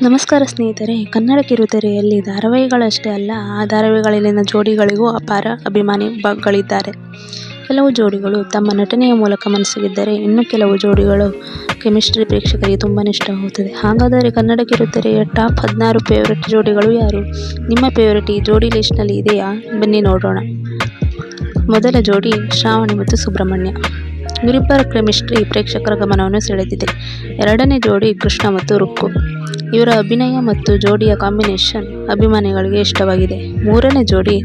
ನಮಸ್ಕಾರ ಸ್ನೇಹಿತರೆ, ಕನ್ನಡ ಕಿರುತೆರೆಯಲ್ಲಿ ಧಾರಾವಾಹಿಗಳಷ್ಟೇ ಅಲ್ಲ, ಆ ಧಾರಾವಾಹಿಗಳಲ್ಲಿನ ಜೋಡಿಗಳಿಗೂ ಅಪಾರ ಅಭಿಮಾನಿಗಳಿದ್ದಾರೆ. ಕೆಲವು ಜೋಡಿಗಳು ತಮ್ಮ ನಟನೆಯ ಮೂಲಕ ಮನಸೂಗಿದ್ದರೆ, ಇನ್ನು ಕೆಲವು ಜೋಡಿಗಳು ಕೆಮಿಸ್ಟ್ರಿ ಪ್ರೇಕ್ಷಕರಿಗೆ ತುಂಬಾ ಇಷ್ಟವಾಗುತ್ತದೆ. ಹಾಗಾದರೆ ಕನ್ನಡ ಕಿರುತೆರೆಯ ಟಾಪ್ 16 ಫೇವರೇಟ್ ಜೋಡಿಗಳು ಯಾರು? ನಿಮ್ಮ ಫೇವರೇಟ್ ಈ ಜೋಡಿ ಲಿಸ್ಟ್ನಲ್ಲಿ ಇದೆಯಾ? ಬನ್ನಿ ನೋಡೋಣ. ಮೊದಲ ಜೋಡಿ ಶ್ರಾವಣಿ ಮತ್ತು ಸುಬ್ರಹ್ಮಣ್ಯ. ಇವರಿಬ್ಬರ ಕೆಮಿಸ್ಟ್ರಿ ಪ್ರೇಕ್ಷಕರ ಗಮನವನ್ನು ಸೆಳೆದಿದೆ. ಎರಡನೇ ಜೋಡಿ ಕೃಷ್ಣ ಮತ್ತು ರುಕ್ಕು. ಇವರ ಅಭಿನಯ ಮತ್ತು ಜೋಡಿಯ ಕಾಂಬಿನೇಷನ್ ಅಭಿಮಾನಿಗಳಿಗೆ ಇಷ್ಟವಾಗಿದೆ. ಮೂರನೇ ಜೋಡಿ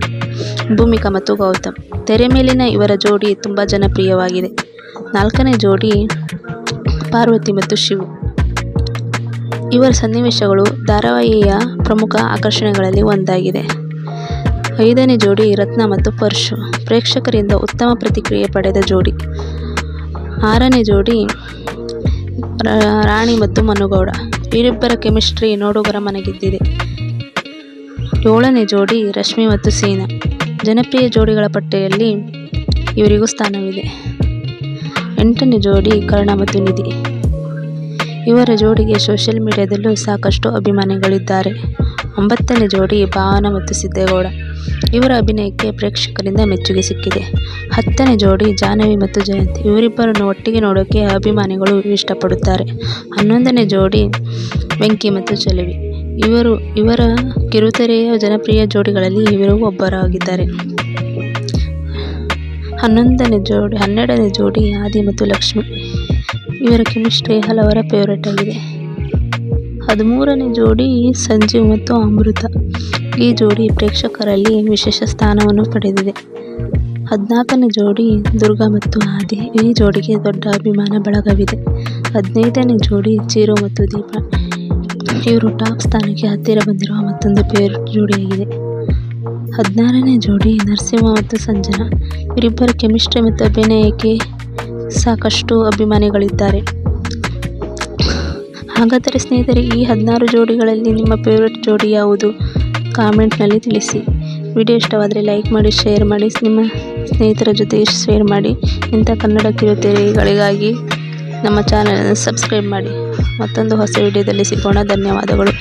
ಭೂಮಿಕಾ ಮತ್ತು ಗೌತಮ್. ತೆರೆ ಮೇಲಿನ ಇವರ ಜೋಡಿ ತುಂಬ ಜನಪ್ರಿಯವಾಗಿದೆ. ನಾಲ್ಕನೇ ಜೋಡಿ ಪಾರ್ವತಿ ಮತ್ತು ಶಿವು. ಇವರ ಸನ್ನಿವೇಶಗಳು ಧಾರಾವಾಹಿಯ ಪ್ರಮುಖ ಆಕರ್ಷಣೆಗಳಲ್ಲಿ ಒಂದಾಗಿದೆ. ಐದನೇ ಜೋಡಿ ರತ್ನ ಮತ್ತು ಪರಶು. ಪ್ರೇಕ್ಷಕರಿಂದ ಉತ್ತಮ ಪ್ರತಿಕ್ರಿಯೆ ಪಡೆದ ಜೋಡಿ. ಆರನೇ ಜೋಡಿ ರಾಣಿ ಮತ್ತು ಮನುಗೌಡ. ಇವರಿಬ್ಬರ ಕೆಮಿಸ್ಟ್ರಿ ನೋಡುಗರ ಮನಗೆದ್ದಿದೆ. ಏಳನೇ ಜೋಡಿ ರಶ್ಮಿ ಮತ್ತು ಸೀನಾ. ಜನಪ್ರಿಯ ಜೋಡಿಗಳ ಪಟ್ಟಿಯಲ್ಲಿ ಇವರಿಗೂ ಸ್ಥಾನವಿದೆ. ಎಂಟನೇ ಜೋಡಿ ಕರ್ಣ ಮತ್ತು ನಿಧಿ. ಇವರ ಜೋಡಿಗೆ ಸೋಷಿಯಲ್ ಮೀಡಿಯಾದಲ್ಲೂ ಸಾಕಷ್ಟು ಅಭಿಮಾನಿಗಳಿದ್ದಾರೆ. ಒಂಬತ್ತನೇ ಜೋಡಿ ಭಾವನಾ ಮತ್ತು ಸಿದ್ದೇಗೌಡ. ಇವರ ಅಭಿನಯಕ್ಕೆ ಪ್ರೇಕ್ಷಕರಿಂದ ಮೆಚ್ಚುಗೆ ಸಿಕ್ಕಿದೆ. ಹತ್ತನೇ ಜೋಡಿ ಜಾಹ್ನವಿ ಮತ್ತು ಜಯಂತ್. ಇವರಿಬ್ಬರನ್ನು ಒಟ್ಟಿಗೆ ನೋಡೋಕ್ಕೆ ಅಭಿಮಾನಿಗಳು ಇಷ್ಟಪಡುತ್ತಾರೆ. 11ನೇ ಜೋಡಿ ವೆಂಕಿ ಮತ್ತು ಚೆಲುವಿ. ಇವರ ಕಿರುತೆರೆಯ ಜನಪ್ರಿಯ ಜೋಡಿಗಳಲ್ಲಿ ಇವರು ಒಬ್ಬರಾಗಿದ್ದಾರೆ. 12ನೇ ಜೋಡಿ ಆದಿ ಮತ್ತು ಲಕ್ಷ್ಮಿ. ಇವರ ಕೆಮಿಸ್ಟ್ರಿ ಹಲವರ ಫೇವರೇಟ್ ಆಗಿದೆ. 13ನೇ ಜೋಡಿ ಸಂಜೀವ್ ಮತ್ತು ಅಮೃತ. ಈ ಜೋಡಿ ಪ್ರೇಕ್ಷಕರಲ್ಲಿ ವಿಶೇಷ ಸ್ಥಾನವನ್ನು ಪಡೆದಿದೆ. 14ನೇ ಜೋಡಿ ದುರ್ಗಾ ಮತ್ತು ಆದಿ. ಈ ಜೋಡಿಗೆ ದೊಡ್ಡ ಅಭಿಮಾನ ಬಳಗವಿದೆ. 15ನೇ ಜೋಡಿ ಚಿರು ಮತ್ತು ದೀಪ. ಇವರು ಟಾಪ್ ಸ್ಥಾನಕ್ಕೆ ಹತ್ತಿರ ಬಂದಿರುವ ಮತ್ತೊಂದು ಫೇವರೇಟ್ ಜೋಡಿಯಾಗಿದೆ. 16ನೇ ಜೋಡಿ ನರಸಿಂಹ ಮತ್ತು ಸಂಜನಾ. ಇವರಿಬ್ಬರ ಕೆಮಿಸ್ಟ್ರಿ ಮತ್ತು ಅಭಿನಯಕ್ಕೆ ಸಾಕಷ್ಟು ಅಭಿಮಾನಿಗಳಿದ್ದಾರೆ. ಹಾಗಾದರೆ ಸ್ನೇಹಿತರೆ, ಈ 16 ಜೋಡಿಗಳಲ್ಲಿ ನಿಮ್ಮ ಫೇವರೇಟ್ ಜೋಡಿ ಯಾವುದು? ಕಾಮೆಂಟ್ನಲ್ಲಿ ತಿಳಿಸಿ. ವಿಡಿಯೋ ಇಷ್ಟವಾದರೆ ಲೈಕ್ ಮಾಡಿ, ಶೇರ್ ಮಾಡಿ, ನಿಮ್ಮ ಸ್ನೇಹಿತರ ಜೊತೆ ಶೇರ್ ಮಾಡಿ. ಇಂಥ ಕನ್ನಡ ಕಿರುತೆರೆಗಳಿಗಾಗಿ ನಮ್ಮ ಚಾನಲನ್ನು ಸಬ್ಸ್ಕ್ರೈಬ್ ಮಾಡಿ. ಮತ್ತೊಂದು ಹೊಸ ವಿಡಿಯೋದಲ್ಲಿ ಸಿಗೋಣ. ಧನ್ಯವಾದಗಳು.